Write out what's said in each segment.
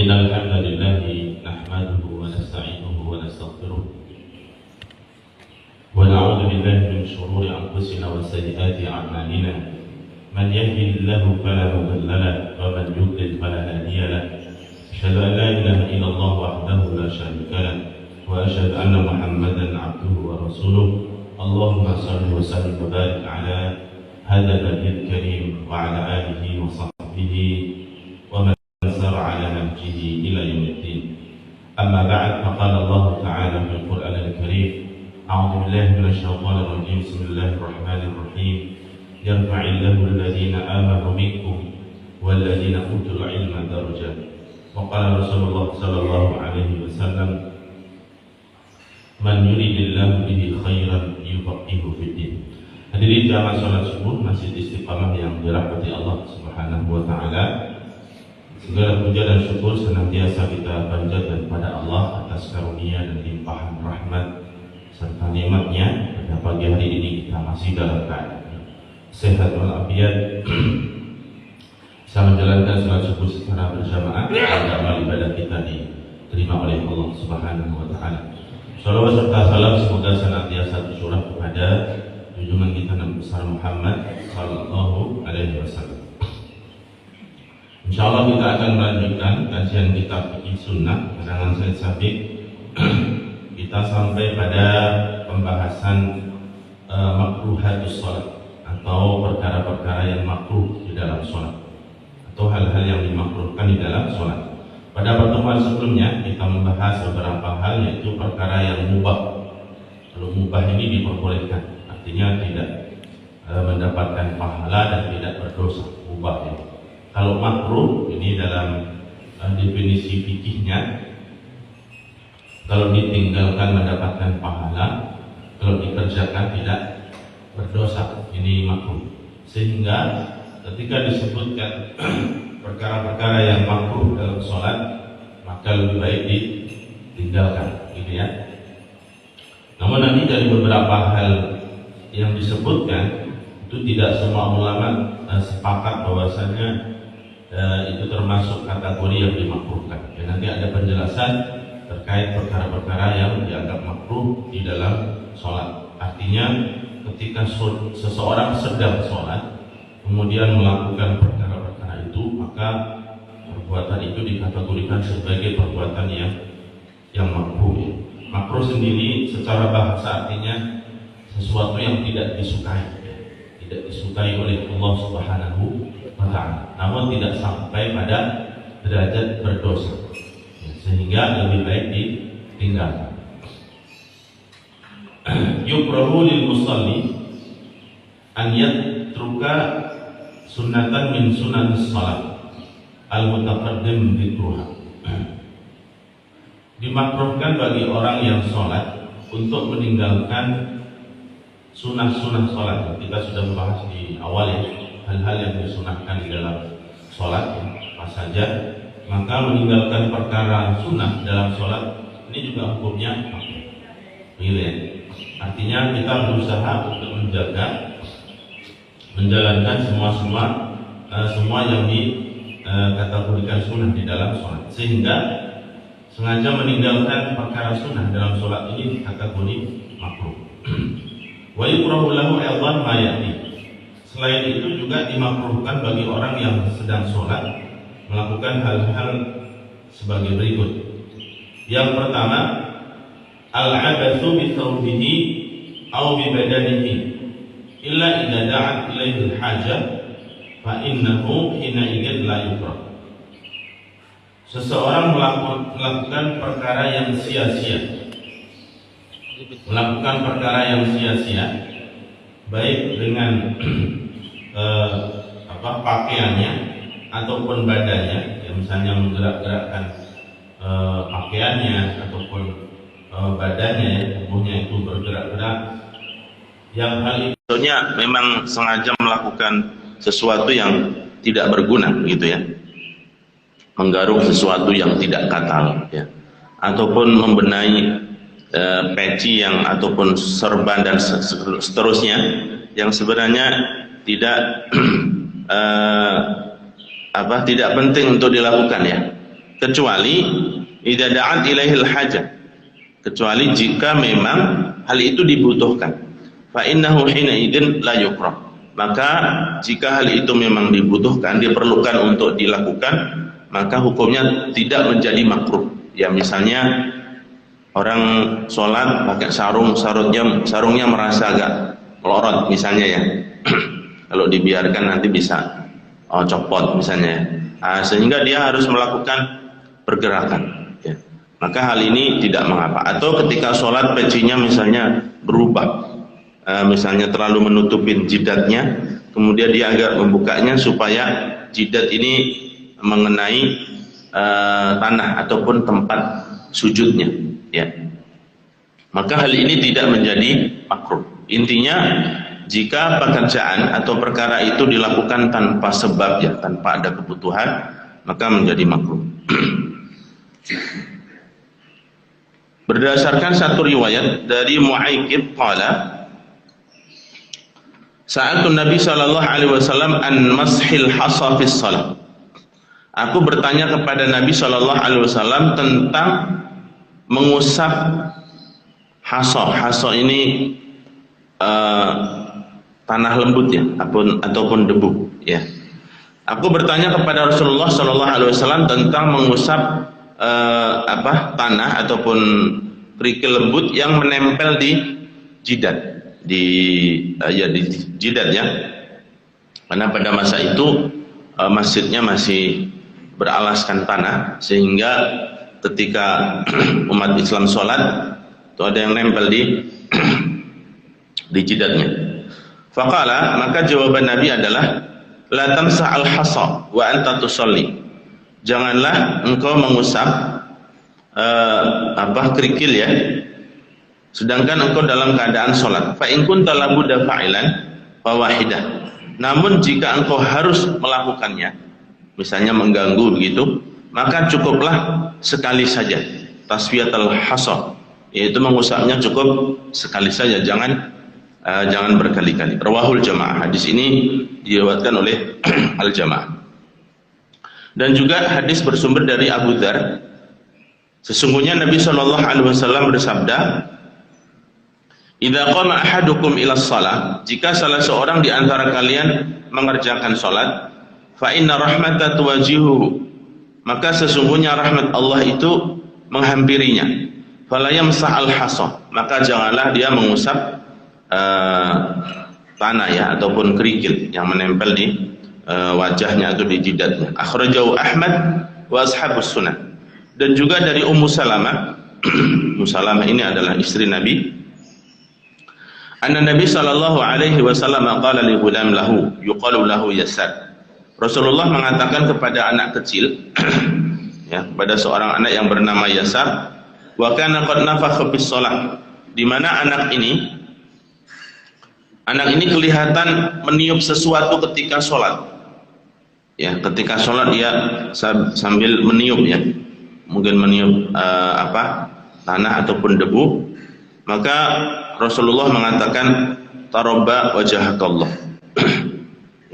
إن الحمد لله نحمده ونستعينه ونستغفره ونعوذ بالله من شرور أنفسنا وسيئات أعمالنا من يهده الله فلا مضل له ومن يضلل فلا هادي له أشهد أن لا إله إلا الله وحده لا شريك له وأشهد أن محمدا عبده ورسوله اللهم صل وسلم وبارك على هذا النبي الكريم وعلى آله وصحبه ومن سار على نهجه إلى يوم الدين. أما بعد فقال الله تعالى في القرآن الكريم أعوذ بالله من الشيطان الرجيم بسم الله الرحمن الرحيم يرفع الله الذين آمنوا منكم والذين أوتوا العلم درجات وقال رسول الله صلى الله عليه وسلم man yuridillahu bihi khairan yufaqihu fiddin. Hadirin jamaah salat subuh Masjid Istiqamah yang dirahmati Allah Subhanahu wa taala. Segala puja dan syukur senantiasa kita panjatkan kepada Allah atas karunia dan limpahan rahmat serta nikmat-Nya. Pada pagi hari ini kita masih dalam keadaan sehat walafiat, bisa menjalankan salat subuh secara berjamaah agar amal ibadah kita diterima oleh Allah Subhanahu wa taala. Salawat serta salam semoga senantiasa tercurah kepada junjungan kita Nabi besar Muhammad sallallahu alaihi wasallam. Insyaallah kita akan melanjutkan kajian kitab Fiqh Sunnah karangan Said Sabiq. Kita sampai pada pembahasan makruhatus shalah atau perkara-perkara yang makruh di dalam salat atau hal-hal yang dimakruhkan di dalam salat. Pada pertemuan sebelumnya kita membahas beberapa hal, yaitu perkara yang mubah. Kalau mubah ini diperbolehkan, artinya tidak mendapatkan pahala dan tidak berdosa, mubah ya. Kalau makruh ini dalam definisi fikihnya, kalau ditinggalkan mendapatkan pahala, kalau dikerjakan tidak berdosa, ini makruh. Sehingga ketika disebutkan perkara-perkara yang makruh dalam sholat, maka lebih baik ditinggalkan, gitu ya. Namun nanti dari beberapa hal yang disebutkan itu tidak semua ulama sepakat bahwasanya itu termasuk kategori yang dimakruhkan. Dan nanti ada penjelasan terkait perkara-perkara yang dianggap makruh di dalam sholat. Artinya ketika seseorang sedang sholat kemudian melakukan perkara-perkara itu, maka perbuatan itu dikategorikan sebagai perbuatan yang makruh. Makruh sendiri secara bahasa artinya sesuatu yang tidak disukai, tidak disukai oleh Allah Subhanahu wa taala, namun tidak sampai pada derajat berdosa, sehingga lebih baik ditinggalkan. Yukrahu lil musalli an yatruka sunnatan min sunanis salat al-mutaqaddim dzikruha. Dimakruhkan bagi orang yang sholat untuk meninggalkan sunnah-sunnah sholat. Kita sudah membahas di awal ya, hal-hal yang disunahkan di dalam sholat apa saja. Maka meninggalkan perkara sunnah dalam sholat ini juga hukumnya makruh. Artinya kita berusaha untuk menjaga, menjalankan semua yang dikategorikan sunnah di dalam sholat, sehingga sengaja meninggalkan perkara sunnah dalam sholat ini kategori makruh. Wa yukrahu lahu aidan ma ya'ti. Selain itu juga dimakruhkan bagi orang yang sedang sholat melakukan hal-hal sebagai berikut. Yang pertama, al-'abathu bi thawbihi aw bi badanihi illa idza da'at ilaihi al-hajah fa innahu hina idzin la yukrah. Seseorang melakukan perkara yang sia-sia, melakukan perkara yang sia-sia, baik dengan pakaiannya ataupun badannya, ya, misalnya menggerak-gerakkan pakaiannya ataupun badannya, tubuhnya itu bergerak-gerak, yang hal itu memang sengaja melakukan sesuatu yang tidak berguna, gitu ya, menggaruk sesuatu yang tidak katal, ya, ataupun membenahi peci yang ataupun serban dan seterusnya yang sebenarnya tidak tidak penting untuk dilakukan, ya. kecuali idza da'at ilaihil hajah, kecuali jika memang hal itu dibutuhkan. Fa innahu hina idzin la yukrah. Maka jika hal itu memang dibutuhkan, diperlukan untuk dilakukan, maka hukumnya tidak menjadi makruh. Ya, misalnya orang sholat pakai sarung, sarungnya merasa agak melorot misalnya ya. Kalau dibiarkan nanti bisa copot misalnya. Sehingga dia harus melakukan pergerakan. Ya. Maka hal ini tidak mengapa. Atau ketika sholat pecinya misalnya berubah, misalnya terlalu menutupin jidatnya, kemudian dia agak membukanya supaya jidat ini mengenai tanah ataupun tempat sujudnya. Ya. Maka hal ini tidak menjadi makruh. Intinya jika pekerjaan atau perkara itu dilakukan tanpa sebab, ya, tanpa ada kebutuhan, maka menjadi makruh. Berdasarkan satu riwayat dari Mu'aikib qala sa'altu Nabi sallallahu alaihi wasallam an mashil hasa fis shalah. Aku bertanya kepada Nabi sallallahu alaihi wasallam tentang mengusap hasa. Hasa ini tanah lembut ya, ataupun debu ya. Aku bertanya kepada Rasulullah sallallahu alaihi wasallam tentang mengusap tanah ataupun kerikil lembut yang menempel di jidat, di jidat ya. Karena pada masa itu masjidnya masih beralaskan tanah, sehingga ketika umat Islam sholat itu ada yang nempel di jidatnya. Faqala, maka jawaban Nabi adalah la tamsa al-hasa wa anta tusalli. Janganlah engkau mengusap kerikil ya, sedangkan engkau dalam keadaan sholat. Fa in kunta labudda fa'ilan fa wahidah. Namun jika engkau harus melakukannya, misalnya mengganggu begitu, maka cukuplah sekali saja tasfiyatul hasa, yaitu mengusapnya cukup sekali saja, jangan berkali-kali. Rawahul jamaah. Hadis ini diriwayatkan oleh al-jamaah. Dan juga hadis bersumber dari Abu Dzar. Sesungguhnya Nabi sallallahu alaihi wasallam bersabda, "Idza qama ahadukum ila shalah," jika salah seorang di antara kalian mengerjakan salat, "fa inna rahmata tuwajihuhu," maka sesungguhnya rahmat Allah itu menghampirinya. "Fala yamsah al-hasa," maka janganlah dia mengusap tanah ya, ataupun kerikil yang menempel di wajahnya atau di jidatnya. Akhrajahu Ahmad wa ashabus sunnah. Dan juga dari Ummu Salamah. Ummu Salamah ini adalah istri Nabi. Anna Nabi sallallahu alaihi wasallam qala li ghulam lahu yuqalu lahu Yasar. Rasulullah mengatakan kepada anak kecil ya, pada seorang anak yang bernama Yasar, wa kana qad nafakha bis shalah, di mana anak ini kelihatan meniup sesuatu ketika sholat. Ya, ketika sholat dia sambil meniup ya, mungkin meniup tanah ataupun debu. Maka Rasulullah mengatakan, "Tarabba wajhakallah."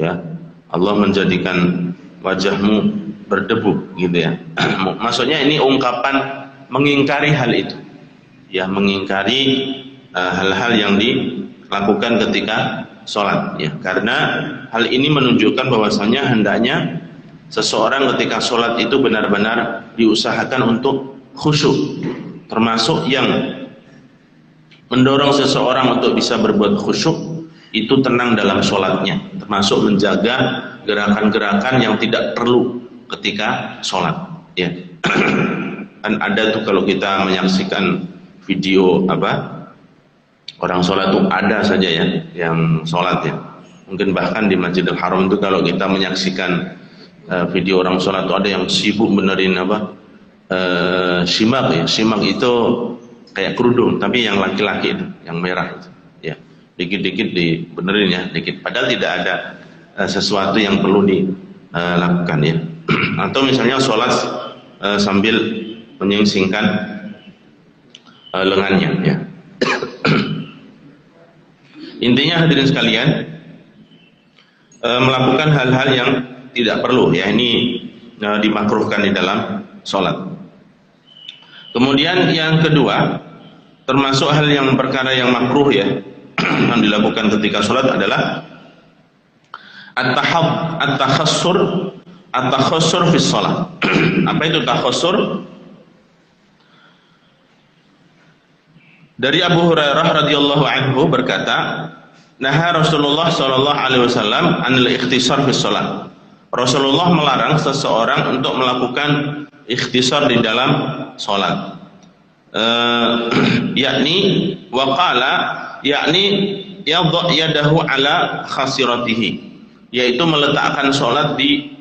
Ya, Allah menjadikan wajahmu berdebu, gitu ya. Maksudnya ini ungkapan mengingkari hal itu. Ya, mengingkari hal-hal yang dilakukan ketika sholat ya, karena hal ini menunjukkan bahwasanya hendaknya seseorang ketika sholat itu benar-benar diusahakan untuk khusyuk, termasuk yang mendorong seseorang untuk bisa berbuat khusyuk itu tenang dalam sholatnya, termasuk menjaga gerakan-gerakan yang tidak perlu ketika sholat ya. Kan ada tuh kalau kita menyaksikan video orang sholat itu ada saja ya yang sholat ya. Mungkin bahkan di Masjidil Haram itu kalau kita menyaksikan video orang sholat itu ada yang sibuk benerin simak ya. Simak itu kayak kerudung, tapi yang laki-laki itu, yang merah itu ya. Dikit-dikit dibenerin ya, dikit. Padahal tidak ada sesuatu yang perlu dilakukan ya. Atau misalnya sholat sambil menyingsingkan lengannya ya. Intinya hadirin sekalian, melakukan hal-hal yang tidak perlu ya, ini dimakruhkan di dalam sholat. Kemudian yang kedua, termasuk hal yang perkara yang makruh ya yang dilakukan ketika sholat adalah at-takhassur fi sholat. Apa itu takhassur? Dari Abu Hurairah radhiyallahu anhu berkata, "Naha Rasulullah sallallahu alaihi wasallam 'anil ikhtisar fi shalah." Rasulullah melarang seseorang untuk melakukan ikhtisar di dalam salat. Yakni waqala yakni yadha yadahu ala khasiratihi, yaitu meletakkan salat di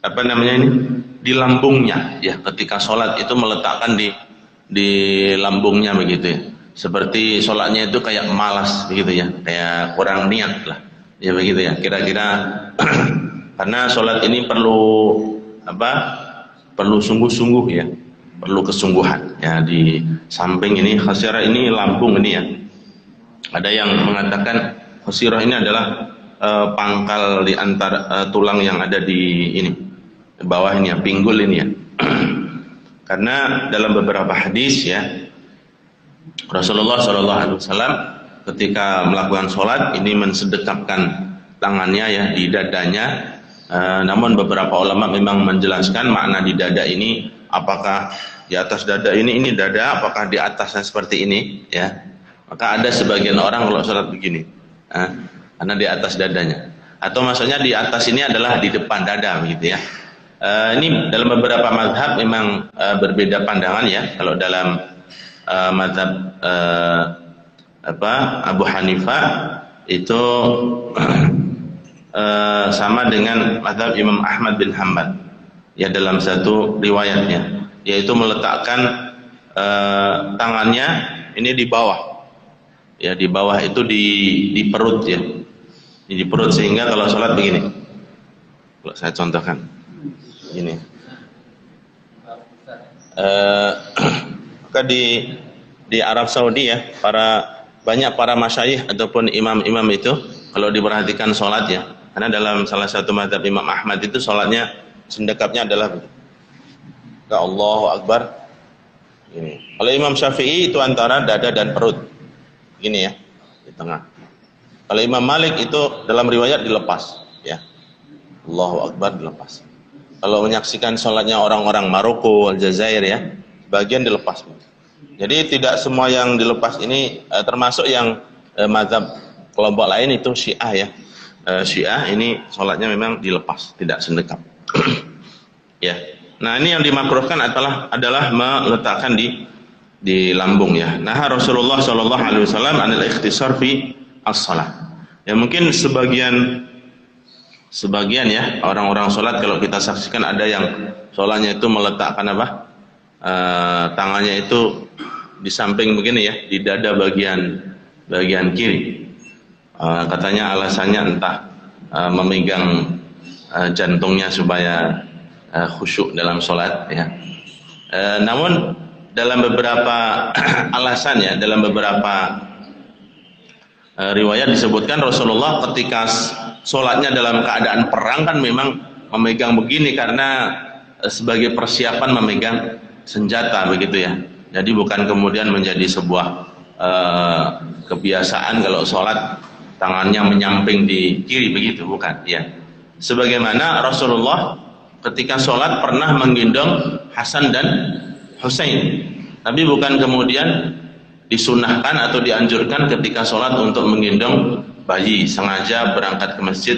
apa namanya ini? Di lambungnya ya, ketika salat itu meletakkan di lambungnya begitu ya. Seperti sholatnya itu kayak malas begitu ya, kayak kurang niat lah ya begitu ya kira-kira. Karena sholat ini perlu apa, perlu sungguh-sungguh ya, perlu kesungguhan ya. Di samping ini khasirah ini lambung ini ya, ada yang mengatakan khasirah ini adalah pangkal di antara tulang yang ada di ini bawah ini ya, pinggul ini ya. Karena dalam beberapa hadis ya, Rasulullah SAW ketika melakukan sholat ini mensedekapkan tangannya ya di dadanya. Namun beberapa ulama memang menjelaskan makna di dada ini, apakah di atas dada ini dada, apakah di atasnya seperti ini ya. Maka ada sebagian orang kalau sholat begini karena di atas dadanya, atau maksudnya di atas ini adalah di depan dada begitu ya. Ini dalam beberapa mazhab memang berbeda pandangan ya. Kalau dalam mazhab Abu Hanifah itu sama dengan mazhab Imam Ahmad bin Hanbal ya, dalam satu riwayatnya, yaitu meletakkan tangannya ini di bawah ya, di bawah itu di perut ya, di perut, sehingga kalau sholat begini, kalau saya contohkan ini maka di Arab Saudi ya, banyak para masyayikh ataupun imam-imam itu kalau diperhatikan sholat ya, karena dalam salah satu mazhab Imam Ahmad itu sholatnya sendekapnya adalah ya Allahu Akbar ini. Kalau Imam Syafi'i itu antara dada dan perut gini ya, di tengah. Kalau Imam Malik itu dalam riwayat dilepas ya, Allahu Akbar dilepas. Kalau menyaksikan sholatnya orang-orang Maroko, Aljazair ya, bagian dilepas. Jadi tidak semua yang dilepas ini termasuk yang mazhab kelompok lain itu Syiah ya. Syiah ini sholatnya memang dilepas, tidak sendekap. Ya. Nah, ini yang dimakruhkan adalah meletakkan di lambung ya. Nah, Rasulullah sallallahu alaihi wasallam anil ikhtisar fi as-shalah. Ya, mungkin sebagian ya orang-orang sholat kalau kita saksikan ada yang sholatnya itu meletakkan apa? Tangannya itu di samping begini ya, di dada bagian kiri. Katanya alasannya entah memegang jantungnya supaya khusyuk dalam sholat ya. Namun dalam beberapa alasan ya, dalam beberapa riwayat disebutkan Rasulullah ketika sholatnya dalam keadaan perang kan memang memegang begini karena sebagai persiapan memegang senjata begitu ya. Jadi bukan kemudian menjadi sebuah kebiasaan kalau sholat tangannya menyamping di kiri begitu, bukan ya. Sebagaimana Rasulullah ketika sholat pernah menggendong Hasan dan Husain, tapi bukan kemudian disunahkan atau dianjurkan ketika sholat untuk menggendong bayi, sengaja berangkat ke masjid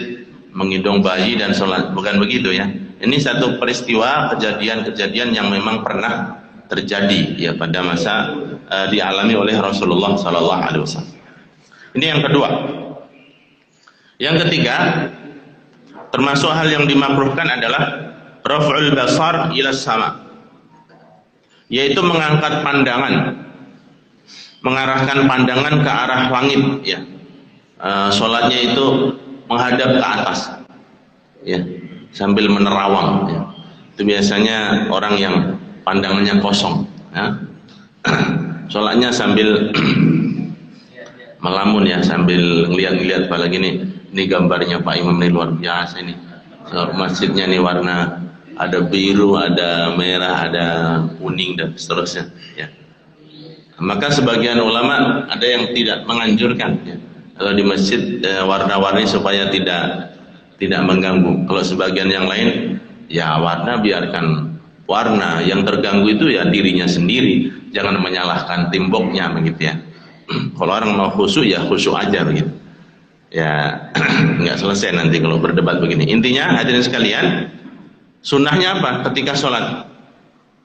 menggendong bayi dan sholat, bukan begitu ya. Ini satu peristiwa kejadian yang memang pernah terjadi ya pada masa dialami oleh Rasulullah Sallallahu Alaihi Wasallam. Ini yang kedua. Yang ketiga, termasuk hal yang dimakruhkan adalah raf'ul basar ila sama, yaitu mengangkat pandangan, mengarahkan pandangan ke arah langit ya. Sholatnya itu menghadap ke atas ya, sambil menerawang ya. Itu biasanya orang yang pandangannya kosong ya. Sholatnya sambil melamun ya, sambil ngeliat-ngeliat, apalagi ini gambarnya Pak Imam ini luar biasa ini. Masjidnya ini warna ada biru, ada merah, ada kuning dan seterusnya. Ya. Maka sebagian ulama ada yang tidak menganjurkan ya, kalau di masjid warna-warni supaya tidak mengganggu. Kalau sebagian yang lain ya warna biarkan warna, yang terganggu itu ya dirinya sendiri, jangan menyalahkan temboknya begitu ya. Kalau orang mau khusyuk ya khusyuk aja begitu. Ya nggak selesai nanti kalau berdebat begini. Intinya hadirin sekalian, sunnahnya apa? Ketika sholat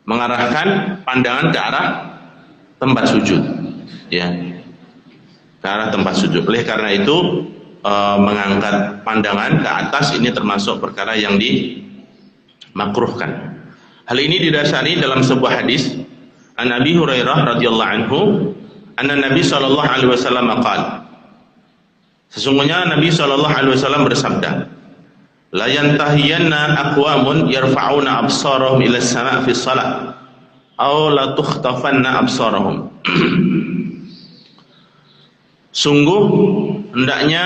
mengarahkan pandangan ke arah tempat sujud, ya, ke arah tempat sujud. Oleh karena itu mengangkat pandangan ke atas ini termasuk perkara yang dimakruhkan. Hal ini didasari dalam sebuah hadis an Abi Hurairah radhiyallahu anhu, anna Nabi sallallahu alaihi wasallam qala, sesungguhnya Nabi sallallahu alaihi wasallam bersabda, la yantahiyanna aqwamun yarfa'una absarahum ila as-sama' fi shalah aw la tukhtafanna absarahum. Sungguh hendaknya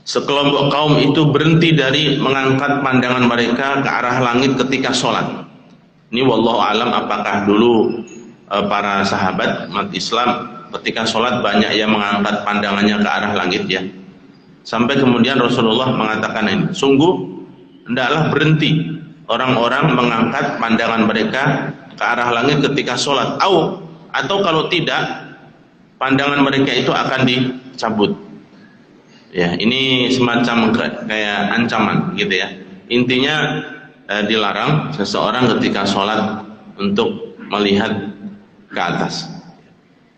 sekelompok kaum itu berhenti dari mengangkat pandangan mereka ke arah langit ketika sholat. Ini wallahu alam apakah dulu para sahabat umat Islam ketika sholat banyak yang mengangkat pandangannya ke arah langit ya. Sampai kemudian Rasulullah mengatakan ini, sungguh hendaklah berhenti orang-orang mengangkat pandangan mereka ke arah langit ketika sholat. Atau kalau tidak, pandangan mereka itu akan dicabut. Ya, ini semacam kayak ancaman gitu ya. Intinya dilarang seseorang ketika sholat untuk melihat ke atas.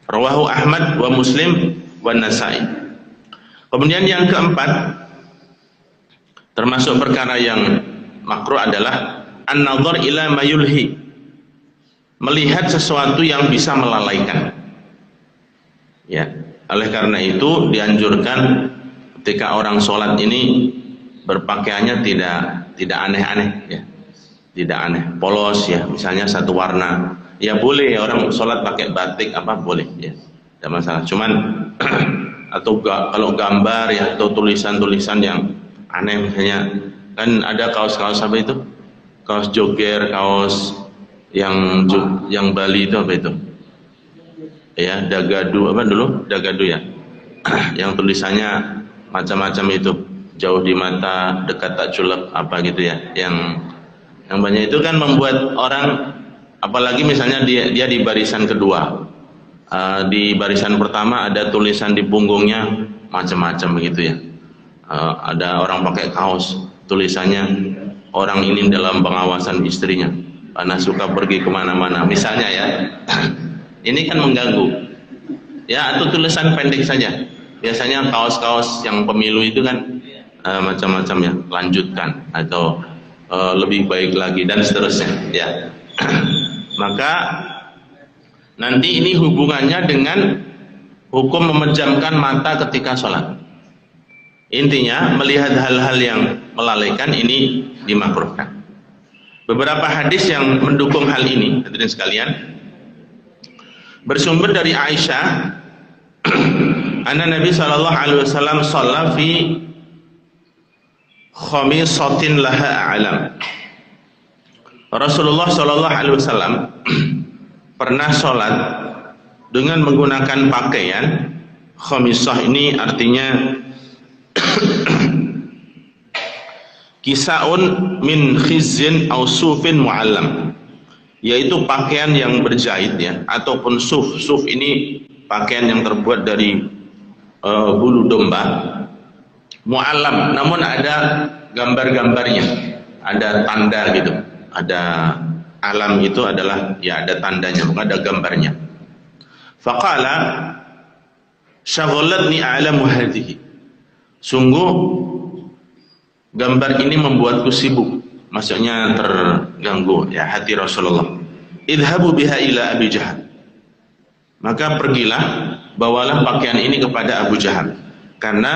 Rawahu Ahmad wa Muslim wa Nasa'i. Kemudian yang keempat, termasuk perkara yang makruh adalah an-nadhar ila ma yulhi, melihat sesuatu yang bisa melalaikan. Ya, oleh karena itu dianjurkan ketika orang sholat ini berpakaiannya tidak aneh-aneh ya, tidak aneh, polos ya, misalnya satu warna ya boleh, orang sholat pakai batik apa boleh ya, tidak masalah. Cuman atau kalau gambar ya atau tulisan-tulisan yang aneh, misalnya kan ada kaos-kaos apa itu, kaos joger, kaos yang Bali itu apa itu ya, dagadu apa dulu, dagadu ya yang tulisannya macam-macam itu, jauh di mata dekat tak culek apa gitu ya, yang banyak itu kan membuat orang, apalagi misalnya dia di barisan kedua, di barisan pertama ada tulisan di punggungnya macam-macam begitu ya, ada orang pakai kaos tulisannya orang ini dalam pengawasan istrinya karena suka pergi kemana-mana misalnya ya. Ini kan mengganggu ya. Atau tulisan pendek saja, biasanya kaos-kaos yang pemilu itu kan macam-macam ya, lanjutkan atau lebih baik lagi dan seterusnya ya. Maka nanti ini hubungannya dengan hukum memejamkan mata ketika sholat. Intinya melihat hal-hal yang melalaikan ini dimakruhkan. Beberapa hadis yang mendukung hal ini hadirin sekalian bersumber dari Aisyah, anna Nabi sallallahu alaihi wasallam shalla fi khamisatin laha a'lam. Rasulullah sallallahu alaihi wasallam pernah sholat dengan menggunakan pakaian khamisah. Ini artinya kisaun min khizin au sufin mu'allam, yaitu pakaian yang berjahit ya, ataupun suf. Suf ini pakaian yang terbuat dari bulu domba, mu'allam, namun ada gambar-gambarnya, ada tanda gitu, ada alam itu adalah ya ada tandanya, bukan ada gambarnya. Faqala syaghalatni a'lamu hadhihi, sungguh gambar ini membuatku sibuk, maksudnya terganggu ya hati Rasulullah. Idhabu biha ila Abi Jahal, maka pergilah bawalah pakaian ini kepada Abu Jahal, karena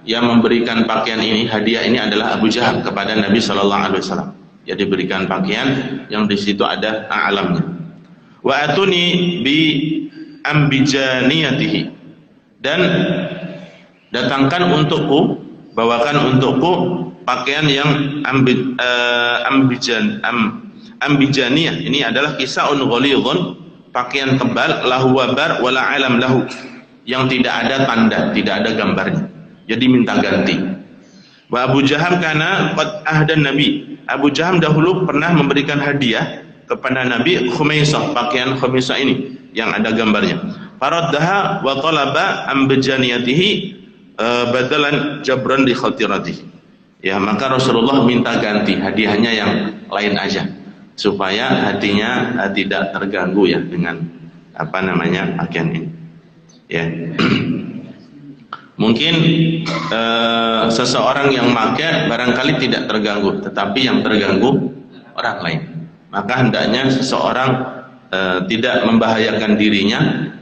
yang memberikan pakaian ini, hadiah ini adalah Abu Jahal kepada Nabi sallallahu alaihi wasallam. Ya, diberikan pakaian yang di situ ada alamnya. Wa atuni bi ambijaniyatihi, dan datangkan untukku, bawakan untukku pakaian yang ambijaniyah. Ini adalah kisahun ghalidhun, pakaian tebal, lahu wabar wala alam lahu, yang tidak ada tanda, tidak ada gambarnya. Jadi minta ganti. Wa Abu Jaham kana qad ahdan Nabi. Abu Jaham dahulu pernah memberikan hadiah kepada Nabi khumaisah, pakaian khumaisah ini yang ada gambarnya. Faraddaha wa talaba ambijaniyatihi badalan jabran li khatiratihi. Ya, maka Rasulullah minta ganti hadiahnya yang lain aja supaya hatinya tidak terganggu ya dengan pakaian ini. Ya. Mungkin seseorang yang pakai barangkali tidak terganggu, tetapi yang terganggu orang lain. Maka hendaknya seseorang tidak membahayakan dirinya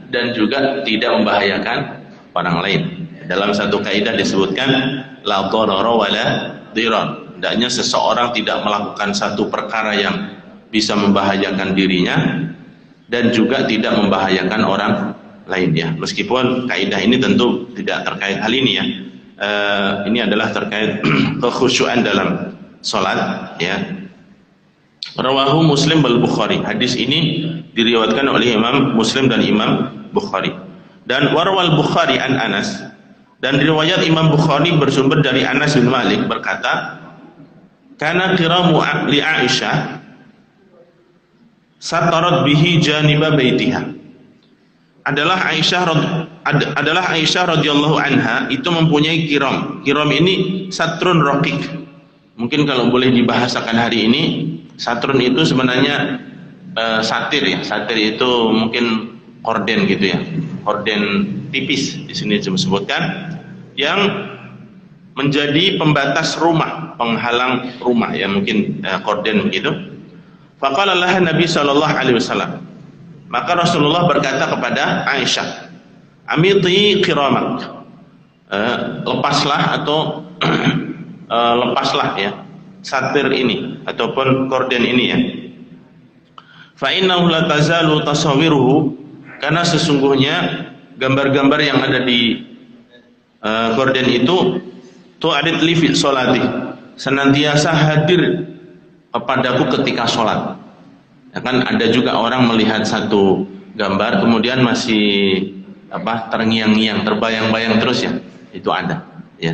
dan juga tidak membahayakan orang lain. Dalam satu kaidah disebutkan la dharara wala dhirar. Hendaknya seseorang tidak melakukan satu perkara yang bisa membahayakan dirinya dan juga tidak membahayakan orang lain ya. Meskipun kaidah ini tentu tidak terkait hal ini ya. Ini adalah terkait kekhusyuan dalam salat ya. Rawahu Muslim wal Bukhari. Hadis ini diriwayatkan oleh Imam Muslim dan Imam Bukhari. Dan warwal Bukhari an Anas, dan riwayat Imam Bukhari bersumber dari Anas bin Malik berkata, kana qiramu li Aisyah satarat bihi janiba baitiha. Adalah Aisyah radhiyallahu anha itu mempunyai kiram. Kiram ini satrun raqiq. Mungkin kalau boleh dibahasakan hari ini, satrun itu sebenarnya satir ya. Satir itu mungkin korden gitu ya. Korden tipis di sini disebutkan yang menjadi pembatas rumah, penghalang rumah ya, mungkin korden begitu. Faqala laha Nabi sallallahu alaihi wasallam. Maka Rasulullah berkata kepada Aisyah, amiti qiramak, lepaslah atau lepaslah ya satir ini ataupun korden ini ya. Fa innahu la tazalu tasawiruhu, karena sesungguhnya gambar-gambar yang ada di korden itu tu'adid li fi sholati, senantiasa hadir kepadaku ketika sholat. Ya kan ada juga orang melihat satu gambar kemudian masih terngiang-ngiang, terbayang-bayang terus ya, itu ada ya.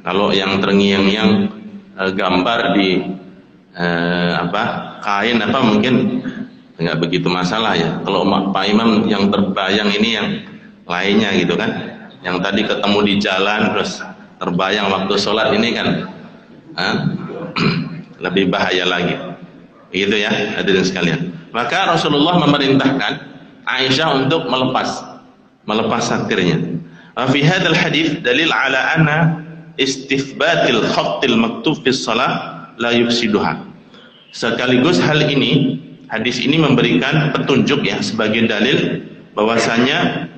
Kalau yang terngiang-ngiang gambar di kain mungkin nggak begitu masalah ya. Kalau Pak Imam yang terbayang ini yang lainnya gitu kan, yang tadi ketemu di jalan terus terbayang waktu sholat ini kan lebih bahaya lagi. Gitu ya, hadirin sekalian. Maka Rasulullah memerintahkan Aisyah untuk melepas satirnya. Fi hadzal hadits dalil ala anna istifbatil khattil maktub fi shalah la yufsiduha. Sekaligus hal ini, hadis ini memberikan petunjuk ya sebagai dalil bahwasanya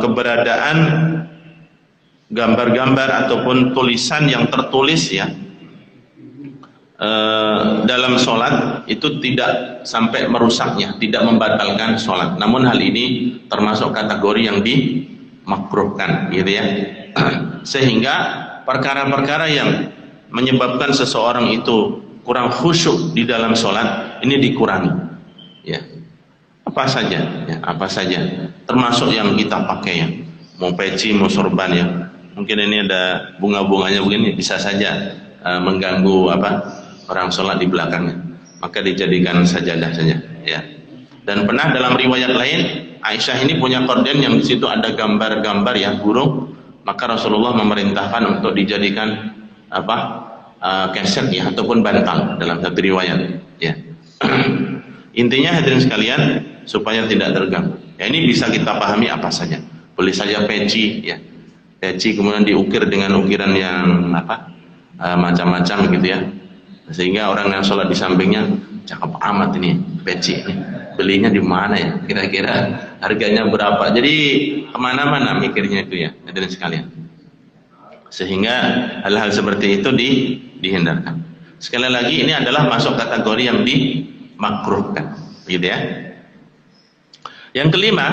keberadaan gambar-gambar ataupun tulisan yang tertulis ya dalam sholat itu tidak sampai merusaknya, tidak membatalkan sholat. Namun hal ini termasuk kategori yang dimakruhkan, gitu ya. Sehingga perkara-perkara yang menyebabkan seseorang itu kurang khusyuk di dalam sholat ini dikurangi. Ya, apa saja, termasuk yang kita pakai ya, mau peci, mau sorban ya. Mungkin ini ada bunga-bunganya begini, bisa saja mengganggu orang sholat di belakangnya, maka dijadikan sajadah saja ya. Dan pernah dalam riwayat lain Aisyah ini punya korden yang di situ ada gambar-gambar ya burung, maka Rasulullah memerintahkan untuk dijadikan keset ya ataupun bantal dalam satu riwayat ya. Intinya hadirin sekalian supaya tidak terganggu ya, ini bisa kita pahami apa saja, boleh saja peci ya, peci kemudian diukir dengan ukiran yang macam-macam gitu ya, sehingga orang yang sholat di sampingnya cakep amat ini peci ini, belinya di mana ya, kira-kira harganya berapa, jadi kemana-mana mikirnya itu ya hadirin sekalian, sehingga hal-hal seperti itu dihindarkan. Sekali lagi ini adalah masuk kategori yang dimakruhkan gitu ya. Yang kelima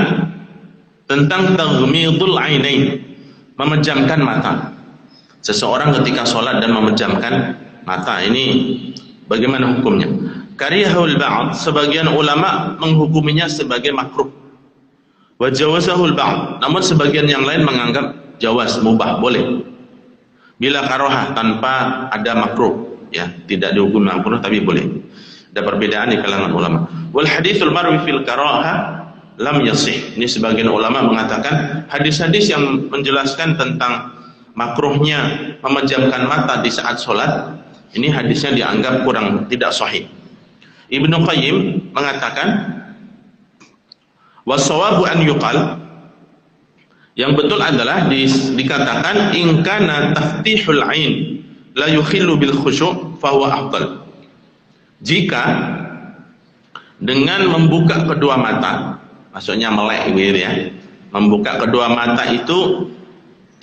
tentang taghmidul ainain, memejamkan mata. Seseorang ketika sholat dan memejamkan mata, ini bagaimana hukumnya? Karihahul ba'd, sebagian ulama menghukuminya sebagai makruh. Wa jawazahul ba'd, namun sebagian yang lain menganggap jawaz, mubah, boleh. Bila karohah, tanpa ada makruh, ya, tidak dihukum makruh tapi boleh. Ada perbedaan di kalangan ulama. Wal haditsul marwi fil karahah lam yasih. Ini sebagian ulama mengatakan hadis-hadis yang menjelaskan tentang makruhnya memejamkan mata di saat sholat, ini hadisnya dianggap kurang, tidak sahih. Ibnu Qayyim mengatakan wasawabu an yuqal, yang betul adalah dikatakan in kana taftihul ain la yukhillu bil khusyu' fa huwa afdal. Jika dengan membuka kedua mata, maksudnya melek gitu ya, membuka kedua mata itu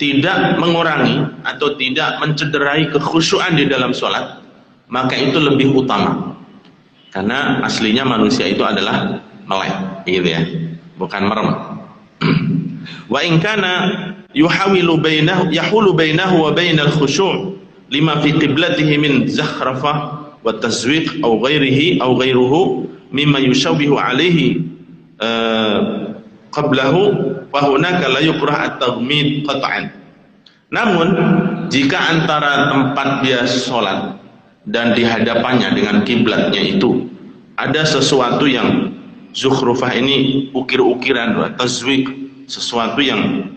tidak mengurangi atau tidak mencederai kekhusyuan di dalam sholat, maka itu lebih utama. Karena aslinya manusia itu adalah melek gitu ya, bukan merem. Wa in kana yahulu bainahu wa bainal khusyu' lima fi qiblatihi min zakhrafah wa tazwiq aw ghairuhu mimma yushawihu alaihi qablahu fa hunaka la yukrah at-taghmid qat'an. Namun jika antara tempat dia sholat dan di hadapannya dengan kiblatnya itu ada sesuatu yang zukhrufah, ini ukir-ukiran, tazwiq, sesuatu yang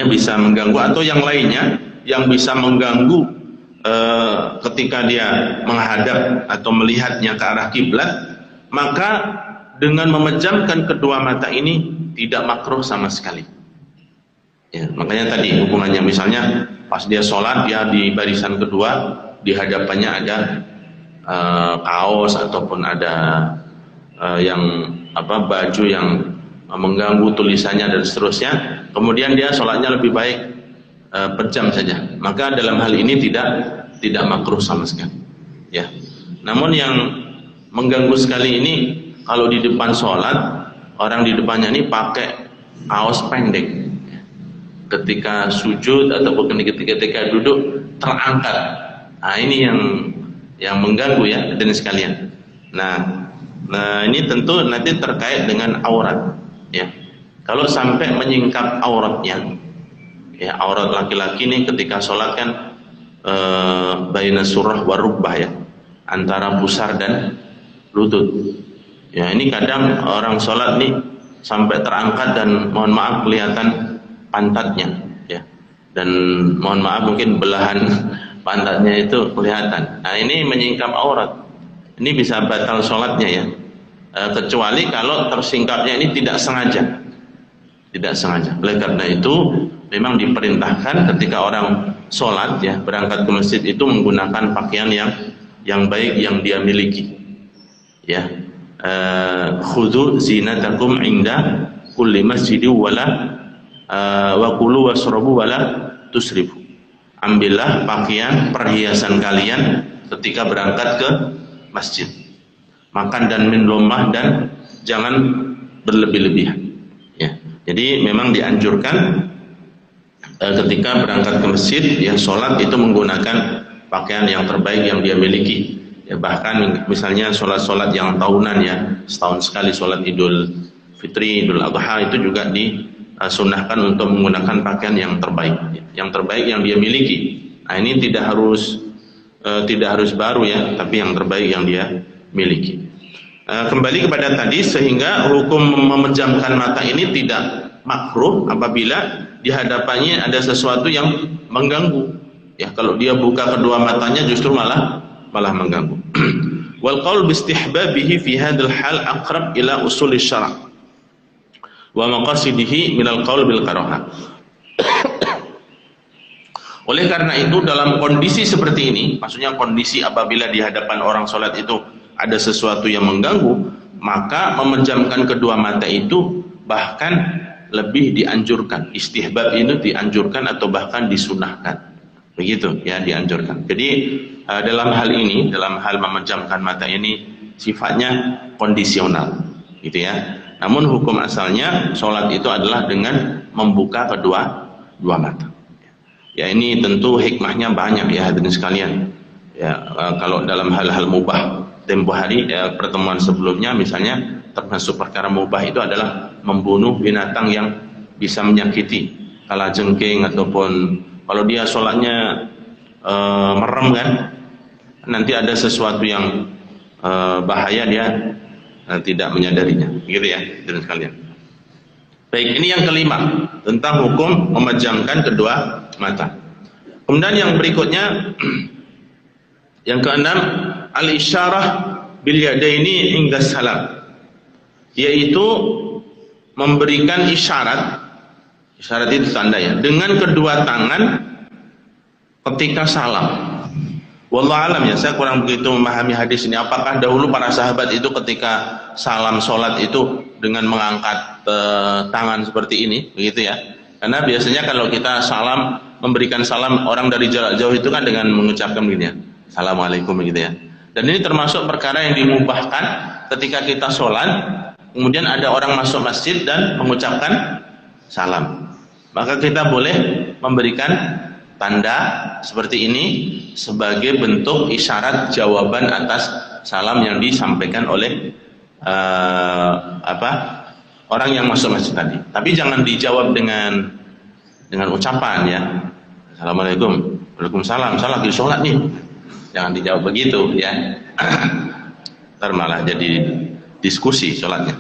bisa mengganggu, atau yang lainnya yang bisa mengganggu ketika dia menghadap atau melihatnya ke arah kiblat, maka dengan memejamkan kedua mata ini tidak makruh sama sekali. Ya, makanya tadi hubungannya, misalnya pas dia sholat, dia di barisan kedua, di hadapannya ada kaos ataupun ada baju yang mengganggu tulisannya dan seterusnya, kemudian dia sholatnya lebih baik pejam saja, maka dalam hal ini tidak makruh sama sekali. Ya. Namun yang mengganggu sekali ini kalau di depan sholat, orang di depannya ini pakai kaos pendek, ketika sujud ataupun ketika duduk terangkat. Nah, ini yang mengganggu ya, dan sekalian. Nah ini tentu nanti terkait dengan aurat ya. Kalau sampai menyingkap auratnya, ya, aurat laki-laki ini ketika sholat kan baina surah wa rubbah ya, antara pusar dan lutut. Ya, ini kadang orang sholat nih sampai terangkat dan mohon maaf kelihatan pantatnya ya, dan mohon maaf mungkin belahan pantatnya itu kelihatan. Nah, ini menyingkap aurat, ini bisa batal sholatnya ya, kecuali kalau tersingkapnya ini tidak sengaja. Oleh karena itu memang diperintahkan ketika orang sholat ya, berangkat ke masjid itu menggunakan pakaian yang baik yang dia miliki ya. Khudhu zinatakum inda kulli masjidi wa kulu wasrabu wala tusrifu. Ambillah pakaian perhiasan kalian ketika berangkat ke masjid, makan dan minumlah dan jangan berlebih-lebihan ya. Jadi memang dianjurkan ketika berangkat ke masjid ya, sholat itu menggunakan pakaian yang terbaik yang dia miliki ya. Bahkan misalnya sholat-sholat yang tahunan ya, setahun sekali sholat Idul Fitri, Idul Adha, itu juga disunahkan untuk menggunakan pakaian yang terbaik yang dia miliki. Nah, ini tidak harus baru ya, tapi yang terbaik yang dia miliki. Kembali kepada tadi, sehingga hukum memejamkan mata ini tidak makruh apabila di hadapannya ada sesuatu yang mengganggu ya. Kalau dia buka kedua matanya justru malah mengganggu. Wal qaul bi istihbabihi fi hadzal hal aqrab ila usul syara' wa maqasidihi minal qaul bil karahah. Oleh karena itu dalam kondisi seperti ini, maksudnya kondisi apabila di hadapan orang sholat itu ada sesuatu yang mengganggu, maka memejamkan kedua mata itu bahkan lebih dianjurkan. Istihbab itu dianjurkan atau bahkan disunahkan, begitu ya, dianjurkan. Jadi dalam hal ini, dalam hal memejamkan mata ini sifatnya kondisional gitu ya. Namun hukum asalnya sholat itu adalah dengan membuka kedua mata. Ya ini tentu hikmahnya banyak ya hadirin sekalian. Ya kalau dalam hal-hal mubah tempo hari pertemuan sebelumnya misalnya termasuk perkara mubah itu adalah membunuh binatang yang bisa menyakiti, kalajengking ataupun kalau dia sholatnya merem kan, nanti ada sesuatu yang bahaya dia tidak menyadarinya, gitu ya hadirin sekalian. Baik, ini yang kelima tentang hukum memejamkan kedua mata. Kemudian yang berikutnya yang keenam, al-isyarah bil yadaini hingga salam, yaitu memberikan isyarat itu tanda ya, dengan kedua tangan ketika salam. Wallahu alam ya, saya kurang begitu memahami hadis ini. Apakah dahulu para sahabat itu ketika salam sholat itu dengan mengangkat tangan seperti ini, begitu ya? Karena biasanya kalau kita salam, memberikan salam orang dari jarak jauh itu kan dengan mengucapkan begini ya, assalamualaikum begitu ya. Dan ini termasuk perkara yang dimubahkan ketika kita sholat, kemudian ada orang masuk masjid dan mengucapkan salam, maka kita boleh memberikan tanda seperti ini sebagai bentuk isyarat jawaban atas salam yang disampaikan oleh orang yang masuk masjid tadi. Tapi jangan dijawab dengan ucapan ya, assalamualaikum, waalaikumsalam, saya lagi sholat nih, jangan dijawab begitu ya. Ntar malah jadi diskusi sholatnya.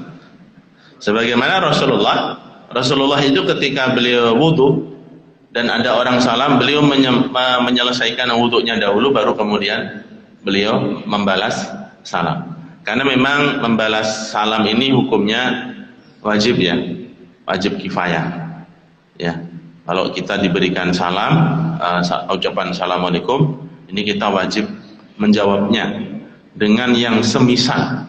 Sebagaimana Rasulullah itu ketika beliau wudhu dan ada orang salam, beliau menyelesaikan wudhunya dahulu, baru kemudian beliau membalas salam. Karena memang membalas salam ini hukumnya wajib ya, wajib kifayah ya. Kalau kita diberikan salam, ucapan assalamualaikum, ini kita wajib menjawabnya dengan yang semisal.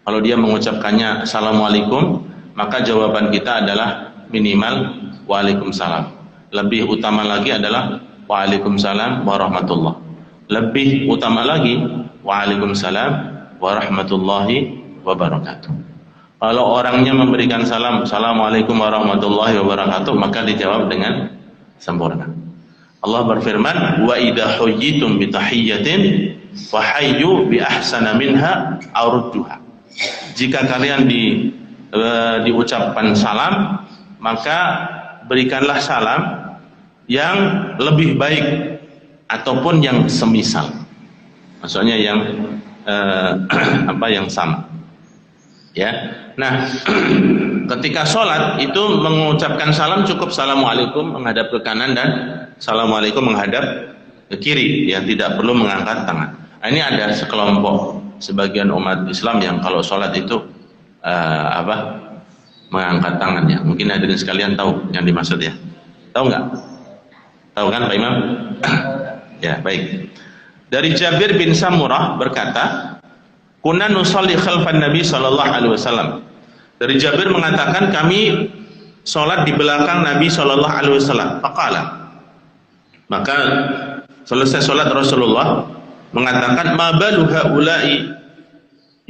Kalau dia mengucapkannya assalamualaikum, maka jawaban kita adalah minimal waalaikumsalam. Lebih utama lagi adalah waalaikumsalam warahmatullah. Lebih utama lagi waalaikumsalam warahmatullahi wabarakatuh. Kalau orangnya memberikan salam, assalamualaikum warahmatullahi wabarakatuh, maka dijawab dengan sempurna. Allah berfirman, wa idza huyyitum bi tahiyyatin fahayyu bi ahsana minha aw rudduha. Jika kalian diucapkan salam, maka berikanlah salam yang lebih baik ataupun yang semisal, maksudnya yang yang sama ya. Nah, ketika sholat itu mengucapkan salam cukup assalamualaikum menghadap ke kanan dan assalamualaikum menghadap ke kiri ya, tidak perlu mengangkat tangan. Nah, ini ada sekelompok sebagian umat Islam yang kalau sholat itu mengangkat tangannya. Mungkin hadirin sekalian tahu yang dimaksud ya. Tahu nggak? Tahu kan Pak Imam? Ya, baik. Dari Jabir bin Samurah berkata, "Kunna nusalli khalfan Nabi sallallahu alaihi wasallam." Dari Jabir mengatakan kami salat di belakang Nabi sallallahu alaihi wasallam. Faqala. Maka selesai salat Rasulullah mengatakan, "Ma balu haula'i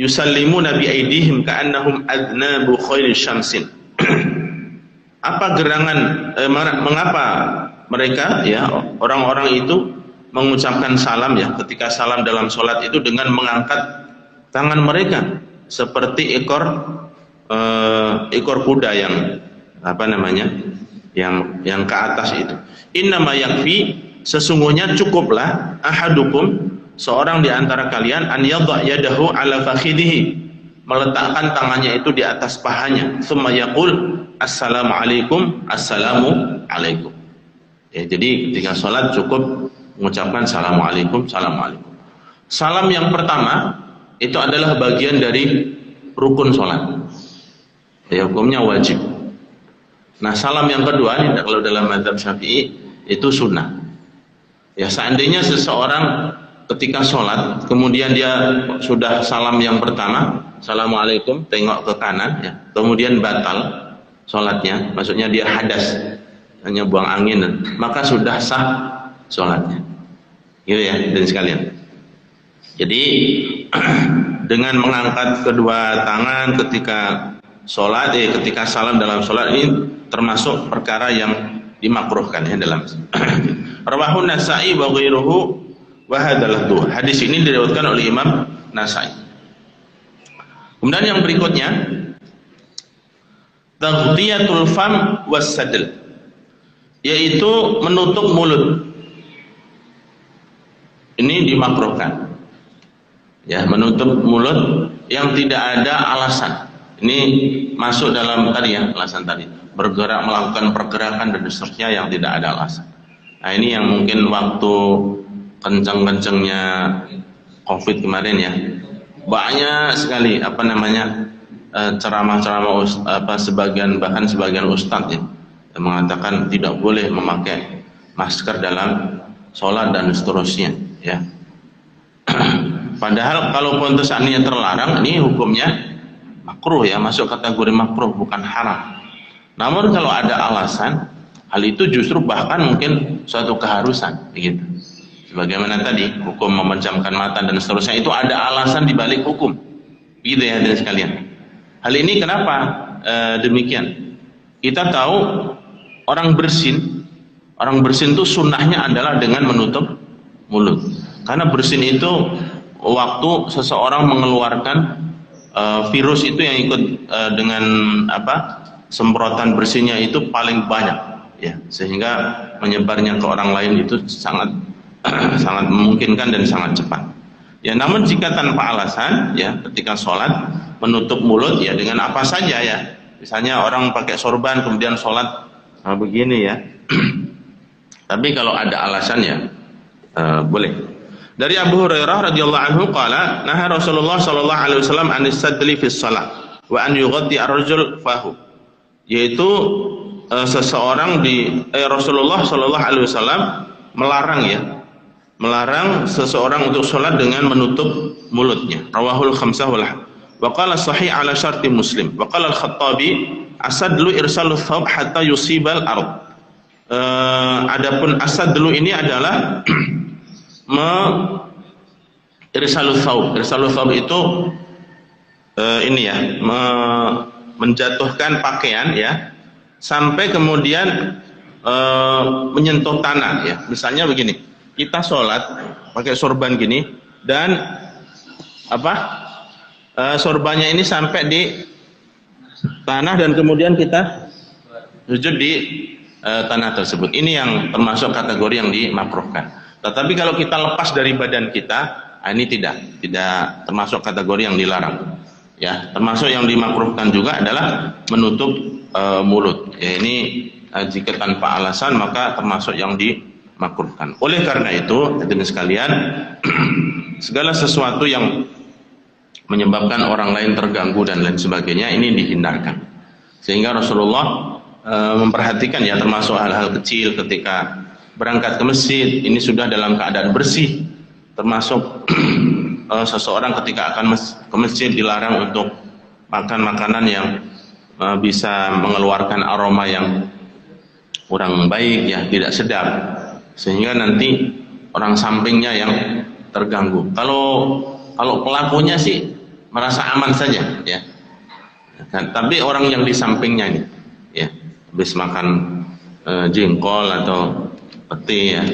yusallimuna bi aidihim ka'annahum adnabu khairin syamsin." Apa gerangan mengapa mereka ya orang-orang itu mengucapkan salam ya ketika salam dalam salat itu dengan mengangkat tangan mereka seperti ekor kuda yang yang ke atas itu. Innama yakfi, sesungguhnya cukuplah ahadukum, seorang di antara kalian, an yadha yadahu ala fakhidhihi, meletakkan tangannya itu di atas pahanya, tsumma yaqul assalamu alaikum, assalamu alaikum. Ya, jadi ketika sholat cukup mengucapkan assalamualaikum, assalamualaikum. Salam yang pertama itu adalah bagian dari rukun sholat. Ya, hukumnya wajib. Nah, salam yang kedua ini kalau dalam mazhab Syafi'i itu sunnah. Ya, seandainya seseorang ketika sholat kemudian dia sudah salam yang pertama, assalamualaikum, tengok ke kanan ya, kemudian batal sholatnya, maksudnya dia hadas, hanya buang angin, maka sudah sah sholatnya. Gitu ya, dan sekalian. Jadi dengan mengangkat kedua tangan ketika sholat, ketika salam dalam sholat ini termasuk perkara yang dimakruhkan ya dalam Rawahu Nasa'i wa ghairuhu wa hadzal lafdhu. Hadis ini diriwayatkan oleh Imam Nasa'i. Kemudian yang berikutnya, taghtiyatul fam was-sadl, yaitu menutup mulut. Ini dimakruhkan. Ya, menutup mulut yang tidak ada alasan. Ini masuk dalam tadi ya, alasan tadi. Bergerak, melakukan pergerakan dan seterusnya yang tidak ada alasan. Nah, ini yang mungkin waktu kencang-kencangnya COVID kemarin ya, banyak sekali ceramah-ceramah bahkan sebagian ustadz ya, yang mengatakan tidak boleh memakai masker dalam sholat dan seterusnya ya. Padahal kalaupun itu seandainya terlarang, ini hukumnya makruh ya, masuk kategori makruh, bukan haram. Namun kalau ada alasan, hal itu justru bahkan mungkin suatu keharusan begitu. Sebagaimana tadi hukum memejamkan mata dan seterusnya, itu ada alasan di balik hukum. Gitu ya hadirin sekalian. Hal ini kenapa demikian? Kita tahu orang bersin itu sunnahnya adalah dengan menutup mulut. Karena bersin itu waktu seseorang mengeluarkan virus itu yang ikut dengan semprotan bersihnya itu paling banyak ya, sehingga menyebarnya ke orang lain itu sangat sangat memungkinkan dan sangat cepat ya. Namun jika tanpa alasan ya, ketika sholat menutup mulut ya dengan apa saja ya, misalnya orang pakai sorban kemudian sholat begini ya tapi kalau ada alasan ya boleh. Dari Abu Hurairah radhiyallahu anhu qala naha Rasulullah sallallahu alaihi wasallam an istadli fi shalah wa an yughatti ar-rajul fahu, yaitu seseorang Rasulullah sallallahu alaihi wasallam melarang seseorang untuk sholat dengan menutup mulutnya. Rawahul khamsah wa qala sahih ala syarti Muslim. Wa qala al-Khattabi asadlu irsalu thawb hatta yusibal ard. Adapun asadlu ini adalah irsalu thawb itu ini ya, menjatuhkan pakaian ya sampai kemudian menyentuh tanah ya. Misalnya begini, kita sholat pakai sorban gini dan sorbannya ini sampai di tanah dan kemudian kita sujud di tanah tersebut. Ini yang termasuk kategori yang dimakruhkan. Tetapi kalau kita lepas dari badan kita, ini tidak termasuk kategori yang dilarang. Ya, termasuk yang dimakruhkan juga adalah menutup mulut. Ya, ini jika tanpa alasan maka termasuk yang dimakruhkan. Oleh karena itu, hadirin sekalian, segala sesuatu yang menyebabkan orang lain terganggu dan lain sebagainya ini dihindarkan. Sehingga Rasulullah memperhatikan ya, termasuk hal-hal kecil ketika berangkat ke masjid ini sudah dalam keadaan bersih, termasuk seseorang ketika akan ke masjid dilarang untuk makan makanan yang bisa mengeluarkan aroma yang kurang baik ya, tidak sedap, sehingga nanti orang sampingnya yang terganggu. Kalau pelakunya sih merasa aman saja ya, tapi orang yang di sampingnya ini ya, habis makan jengkol atau peti ya,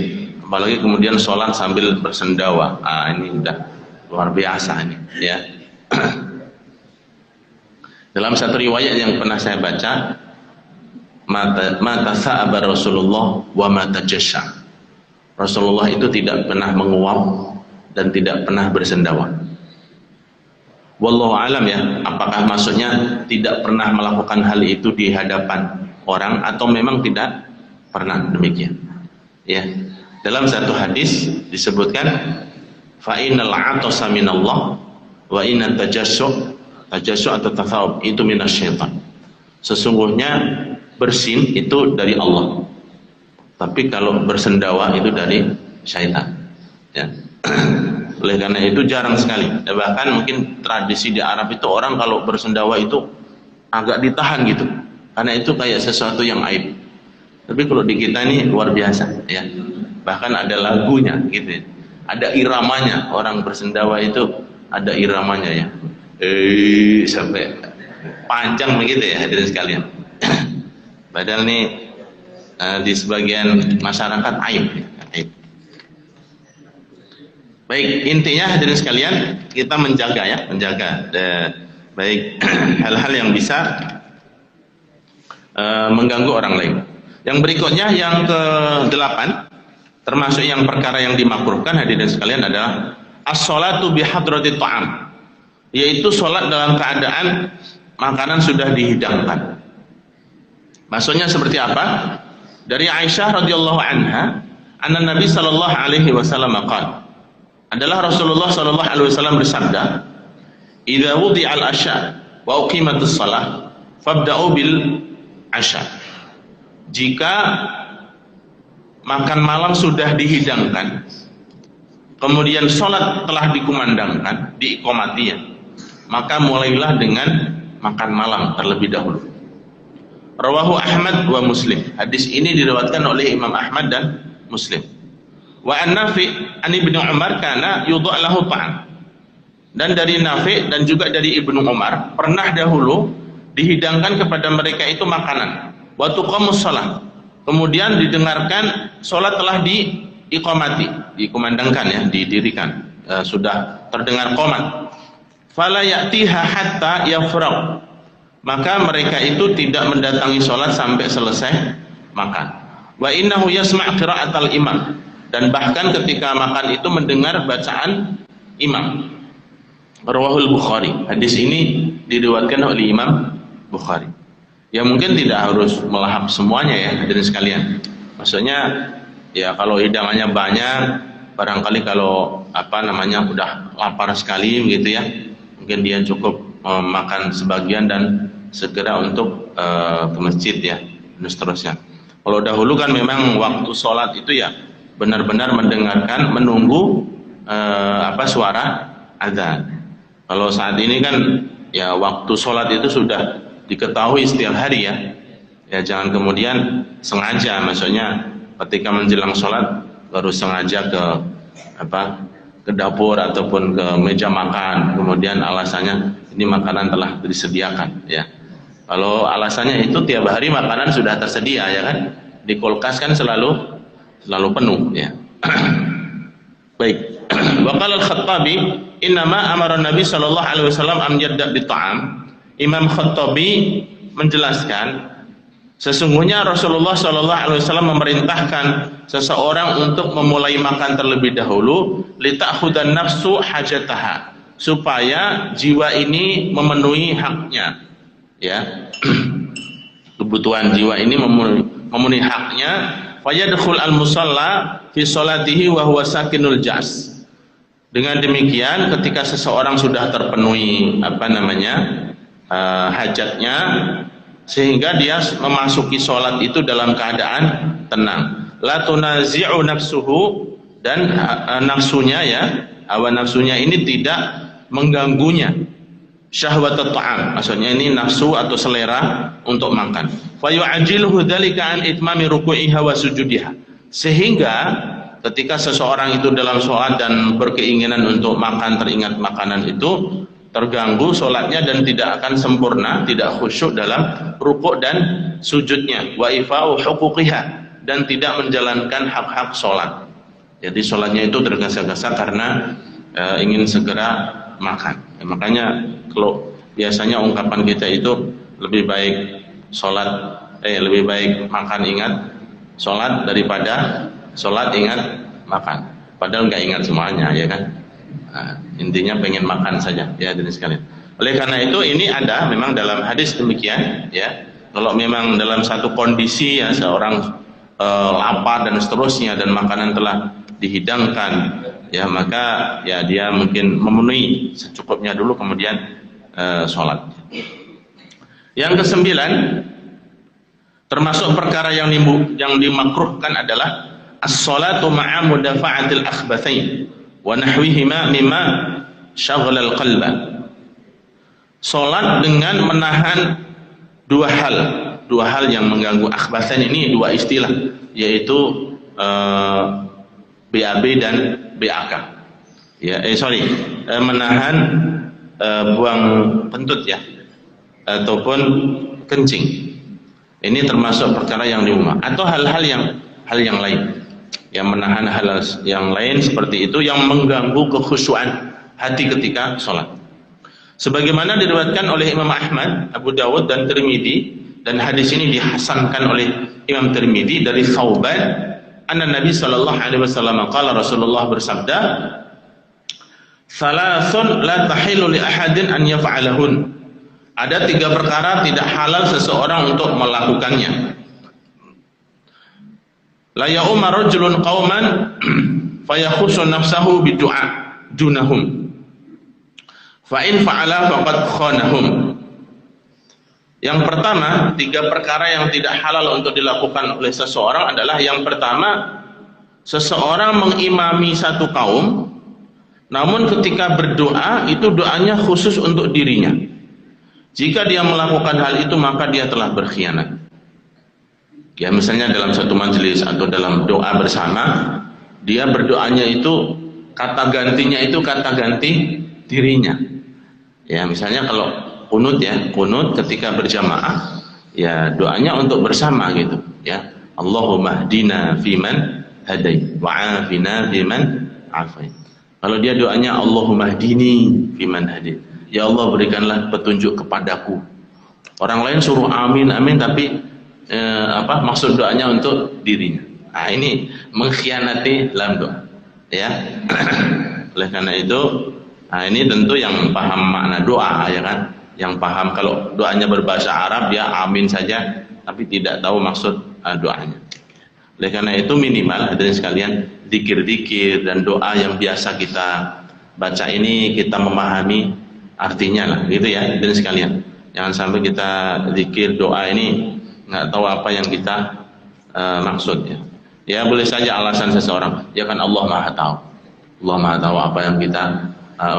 apalagi kemudian sholat sambil bersendawa, ini udah luar biasa ini ya. Dalam satu riwayat yang pernah saya baca, mata sa'aba Rasulullah wa mata jasya. Rasulullah itu tidak pernah menguap dan tidak pernah bersendawa. Wallahu alam ya, apakah maksudnya tidak pernah melakukan hal itu di hadapan orang atau memang tidak pernah demikian. Ya, dalam satu hadis disebutkan fa innal 'atasa minallah wa inna tajassu atau tafawub itu minasyaitan. Sesungguhnya bersin itu dari Allah, tapi kalau bersendawa itu dari syaitan ya. Oleh karena itu jarang sekali, bahkan mungkin tradisi di Arab itu orang kalau bersendawa itu agak ditahan gitu, karena itu kayak sesuatu yang aib. Tapi kalau di kita ini luar biasa ya, bahkan ada lagunya gitu ya. Ada iramanya, orang bersendawa itu ada iramanya ya, sampai panjang begitu ya hadirin sekalian. Padahal nih di sebagian masyarakat aib ya. Baik, intinya hadirin sekalian, kita menjaga baik hal-hal yang bisa mengganggu orang lain. Yang berikutnya yang ke-8, termasuk yang perkara yang dimakruhkan hadirin sekalian adalah as-sholatu bihadratit ta'am, yaitu sholat dalam keadaan makanan sudah dihidangkan. Maksudnya seperti apa? Dari Aisyah radhiyallahu anha, anna Nabi sallallahu alaihi wasallam qala, adalah Rasulullah sallallahu alaihi wasallam bersabda, "Idza wudi'al asya wa uqimatus shalah, fabda'u bil asya." Jika makan malam sudah dihidangkan, kemudian sholat telah dikumandangkan, diiqomati ya, maka mulailah dengan makan malam terlebih dahulu. Rawahu Ahmad wa Muslim. Hadis ini diriwayatkan oleh Imam Ahmad dan Muslim. Wa an-Nafi' an Ibnu Umar kana yudha' lahu ta'am. Dan dari Nafi' dan juga dari Ibnu Umar, pernah dahulu dihidangkan kepada mereka itu makanan. Wa tuqamus shalah. Kemudian didengarkan salat telah diiqamati, dikumandangkan ya, didirikan. Sudah terdengar qomat. Fala ya'tiha hatta yafragh. Maka mereka itu tidak mendatangi sholat sampai selesai makan. Wa innahu yasma' qira'atal imam, dan bahkan ketika makan itu mendengar bacaan imam. Rawahul Bukhari. Hadis ini diriwayatkan oleh Imam Bukhari. Ya mungkin tidak harus melahap semuanya ya hadirin sekalian. Maksudnya ya kalau hidangannya banyak, barangkali kalau udah lapar sekali begitu ya, mungkin dia cukup makan sebagian dan segera untuk ke masjid ya, dan seterusnya. Kalau dahulu kan memang waktu sholat itu ya benar-benar mendengarkan, menunggu suara azan. Kalau saat ini kan ya waktu sholat itu sudah diketahui setiap hari ya. Ya jangan kemudian sengaja, maksudnya ketika menjelang sholat baru sengaja ke dapur ataupun ke meja makan, kemudian alasannya ini makanan telah disediakan ya. Kalau alasannya itu tiap hari makanan sudah tersedia ya kan, di kulkas kan selalu penuh ya. Baik. Wa qala al-Khattabi innama amara Nabi sallallahu alaihi wasallam am yadda bi ta'am. Imam Khattabi menjelaskan sesungguhnya Rasulullah sallallahu alaihi wasallam memerintahkan seseorang untuk memulai makan terlebih dahulu li ta'khudan nafsu hajataha, supaya jiwa ini memenuhi haknya ya. Kebutuhan jiwa ini memenuhi haknya. Fayadkhul al-musalla fi sholatihi wa huwa sakinul jas. Dengan demikian ketika seseorang sudah terpenuhi hajatnya, sehingga dia memasuki sholat itu dalam keadaan tenang. La tunazi'u nafsuhu, dan nafsunya ya, hawa nafsunya ini tidak mengganggunya. Syahwat ta'am, maksudnya ini nafsu atau selera untuk makan. Fa yu'ajjiluhu dzalika an itmami ruku'iha wa sujudiha. Sehingga ketika seseorang itu dalam sholat dan berkeinginan untuk makan, teringat makanan itu, terganggu sholatnya dan tidak akan sempurna, tidak khusyuk dalam rukuk dan sujudnya. Wa ifa'u huquqiha, dan tidak menjalankan hak-hak sholat. Jadi sholatnya itu tergesa-gesa karena ingin segera makan. Ya, makanya kalau biasanya ungkapan kita itu lebih baik lebih baik makan ingat sholat daripada sholat ingat makan. Padahal nggak ingat semuanya ya kan. Nah, intinya pengen makan saja ya hadirin sekalian. Oleh karena itu ini ada memang dalam hadis demikian ya. Kalau memang dalam satu kondisi ya seorang lapar dan seterusnya dan makanan telah dihidangkan ya, maka ya dia mungkin memenuhi secukupnya dulu kemudian sholat. Yang ke-9, termasuk perkara yang dimakruhkan adalah as-sholatu ma'a mudafa'atil akhbathain wa nahwihima mimma syaghala al-qalba. Sholat dengan menahan dua hal yang mengganggu. Akhbathain ini dua istilah, yaitu BAB dan BAK. Ya, menahan buang kentut ya, ataupun kencing. Ini termasuk perkara yang diumumkan atau hal yang lain. yang menahan hal yang lain seperti itu yang mengganggu kekhusyuan hati ketika sholat. Sebagaimana diriwayatkan oleh Imam Ahmad, Abu Dawud dan Tirmidzi, dan hadis ini dihasankan oleh Imam Tirmidzi dari Thauban, anna Nabi sallallahu alaihi wasallam qala, Rasulullah bersabda, "Thalathun la tahillu li ahadin an yaf'alahun." Ada 3 perkara tidak halal seseorang untuk melakukannya. La ya'umma rajulun qauman fayakhussu nafsahu bidu'a dunahum. Fa in fa'ala faqad khanahum. Yang pertama, 3 perkara yang tidak halal untuk dilakukan oleh seseorang adalah yang pertama, seseorang mengimami satu kaum, namun ketika berdoa itu doanya khusus untuk dirinya. Jika dia melakukan hal itu maka dia telah berkhianat. Ya, misalnya dalam satu majelis atau dalam doa bersama, dia berdoanya itu kata gantinya itu kata ganti dirinya. Ya, misalnya kalau kunut ya, kunut ketika berjamaah, ya doanya untuk bersama gitu, ya. Allahumma hdina fiman hadait wa afina fiman afait. Kalau dia doanya Allahumma hdini fiman hadait, ya Allah berikanlah petunjuk kepadaku. Orang lain suruh amin amin tapi maksud doanya untuk dirinya. Nah, ini mengkhianati dalam doa, ya. Oleh karena itu, nah ini tentu yang paham makna doa, ya kan, yang paham kalau doanya berbahasa Arab dia amin saja tapi tidak tahu maksud doanya. Oleh karena itu minimal hadirin sekalian, zikir-zikir dan doa yang biasa kita baca ini kita memahami artinya lah, gitu ya hadirin sekalian. Jangan sampai kita zikir doa ini nggak tahu apa yang kita maksudnya. Ya boleh saja alasan seseorang, ya kan Allah Maha tahu. Allah Maha tahu apa yang kita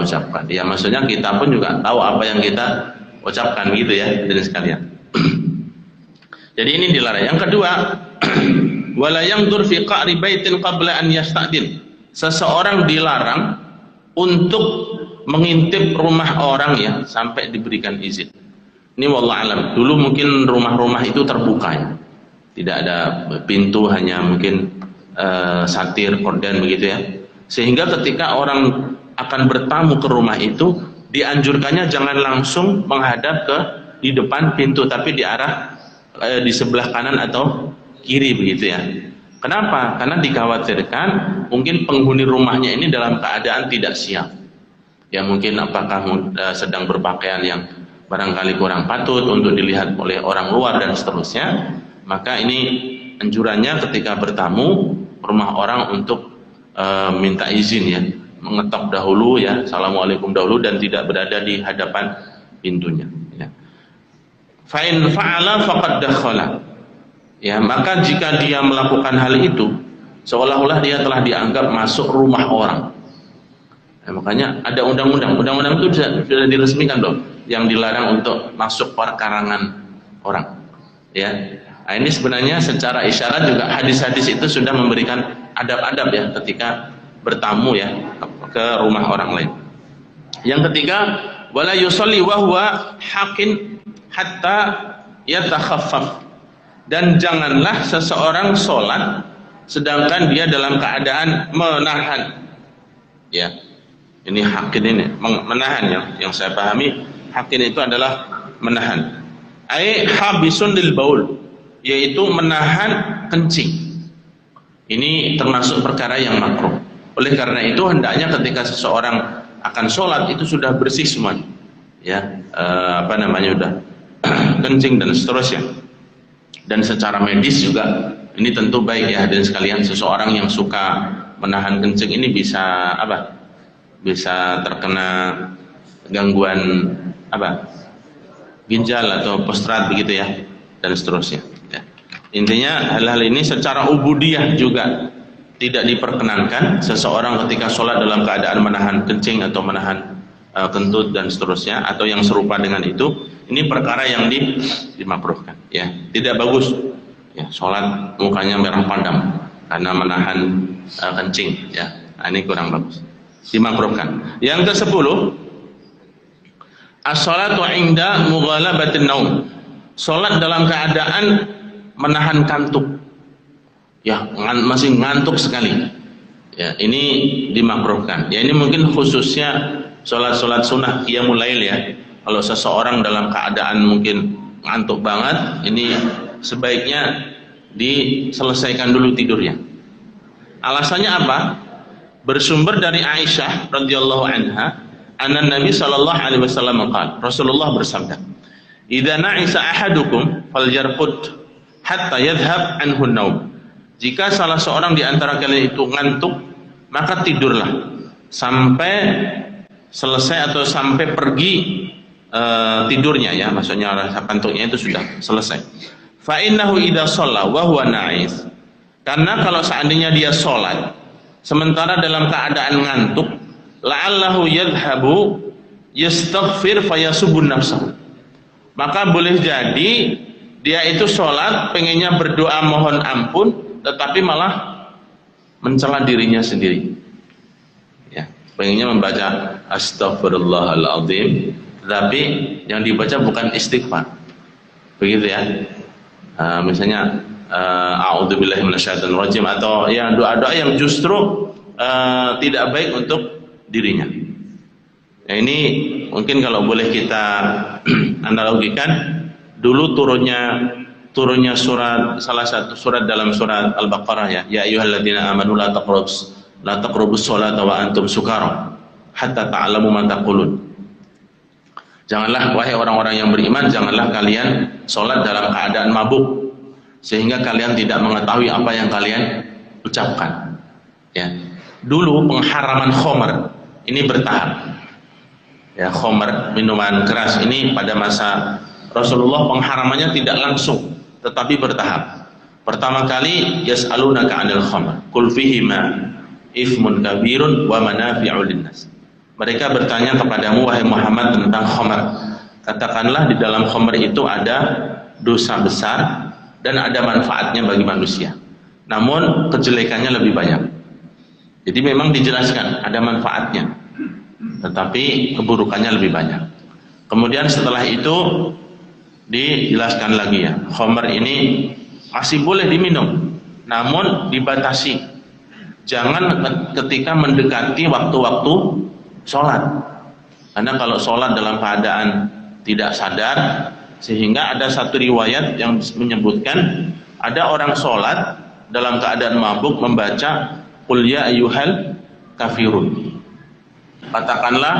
ucapkan. Ya maksudnya kita pun juga tahu apa yang kita ucapkan, gitu ya hadirin sekalian. Jadi ini dilarang. Yang kedua, wala yangdur fi qa'ri baitin qabla an yasta'din. Seseorang dilarang untuk mengintip rumah orang ya sampai diberikan izin. Ini wallah alam. Dulu mungkin rumah-rumah itu terbuka ya. Tidak ada pintu, hanya mungkin satir, korden begitu ya. Sehingga ketika orang akan bertamu ke rumah itu, dianjurkannya jangan langsung menghadap di depan pintu, tapi di arah di sebelah kanan atau kiri begitu ya. Kenapa? Karena dikhawatirkan mungkin penghuni rumahnya ini dalam keadaan tidak siap. Ya mungkin apakah sedang berpakaian yang barangkali kurang patut untuk dilihat oleh orang luar dan seterusnya. Maka ini anjurannya ketika bertamu rumah orang untuk minta izin ya, mengetok dahulu ya, assalamualaikum dahulu, dan tidak berada di hadapan pintunya ya. Fa in fa'ala faqad dakhala. Ya, maka jika dia melakukan hal itu seolah-olah dia telah dianggap masuk rumah orang. Ya, makanya ada undang-undang itu sudah diresmikan loh, yang dilarang untuk masuk perkarangan orang. Ya, nah, ini sebenarnya secara isyarat juga hadis-hadis itu sudah memberikan adab-adab ya ketika bertamu ya ke rumah orang lain. Yang ketiga, wala yusalli wa huwa hakin hatta yatakhaffaf. Dan janganlah seseorang sholat sedangkan dia dalam keadaan menahan. Ya, ini hakin ini menahan ya. Yang saya pahami hakin itu adalah menahan. Ai habisun lil baul, yaitu menahan kencing. Ini termasuk perkara yang makruh. Oleh karena itu hendaknya ketika seseorang akan sholat itu sudah bersih semuanya. Ya, udah kencing dan seterusnya. Dan secara medis juga ini tentu baik ya hadirin sekalian, seseorang yang suka menahan kencing ini bisa bisa terkena gangguan ginjal atau postrat begitu ya, dan seterusnya ya. Intinya hal-hal ini secara ubudiyah juga tidak diperkenankan seseorang ketika sholat dalam keadaan menahan kencing atau menahan kentut dan seterusnya atau yang serupa dengan itu. Ini perkara yang dimakruhkan ya, tidak bagus ya, sholat mukanya merah padam karena menahan kencing ya. Nah, ini kurang bagus, dimakruhkan. Yang ke-10, as-shalatu 'inda mughalabatin naum. Sholat dalam keadaan menahan kantuk. ya masih ngantuk sekali, ya ini dimakruhkan. Ya ini mungkin khususnya sholat sunnah qiyamul lail ya. Kalau seseorang dalam keadaan mungkin ngantuk banget, ini sebaiknya diselesaikan dulu tidurnya. Alasannya apa? Bersumber dari Aisyah radhiyallahu anha, anna Nabi sallallahu alaihi wasallam qala, Rasulullah bersabda, "Idza na'isa ahadukum falyarqud hatta yadhhab anhu an-naum." Jika salah seorang di antara kalian itu ngantuk, maka tidurlah sampai selesai atau sampai pergi tidurnya ya, maksudnya rasa kantuknya itu sudah selesai. Fa innahu idza shalla wa huwa na'is. Karena kalau seandainya dia sholat sementara dalam keadaan ngantuk, la'allahu yadhhabu yastaghfir fayasubun nafsahu. Maka boleh jadi dia itu sholat pengennya berdoa mohon ampun, tetapi malah mencela dirinya sendiri. Ya, pengennya membaca astaghfirullahaladzim, tetapi yang dibaca bukan istighfar, begitu ya. Misalnya a'udzubillahi minasyaitonirrajim, atau ya doa-doa yang justru tidak baik untuk dirinya. Ya, ini mungkin kalau boleh kita analogikan, dulu turunnya surat, salah satu surat dalam surat Al-Baqarah ya ayyuhalladzina amanu la taqrabus sholata wa antum sukara hatta ta'lamu ma taqulun. Janganlah, wahai orang-orang yang beriman, janganlah kalian sholat dalam keadaan mabuk sehingga kalian tidak mengetahui apa yang kalian ucapkan. Ya, dulu pengharaman khamr ini bertahap. Ya, khamr, minuman keras ini pada masa Rasulullah pengharamannya tidak langsung, tetapi bertahap. Pertama kali yas'alunaka 'anil khamr qul fihima ithmun kabirun wa manafi'u linnas. Mereka bertanya kepadamu wahai Muhammad tentang khamr. Katakanlah di dalam khamr itu ada dosa besar dan ada manfaatnya bagi manusia. Namun kejelekannya lebih banyak. Jadi memang dijelaskan ada manfaatnya, tetapi keburukannya lebih banyak. Kemudian setelah itu dijelaskan lagi ya, khamr ini masih boleh diminum, namun dibatasi. Jangan ketika mendekati waktu-waktu sholat, karena kalau sholat dalam keadaan tidak sadar, sehingga ada satu riwayat yang menyebutkan ada orang sholat dalam keadaan mabuk membaca qul ya ayyuhal kafirun, katakanlah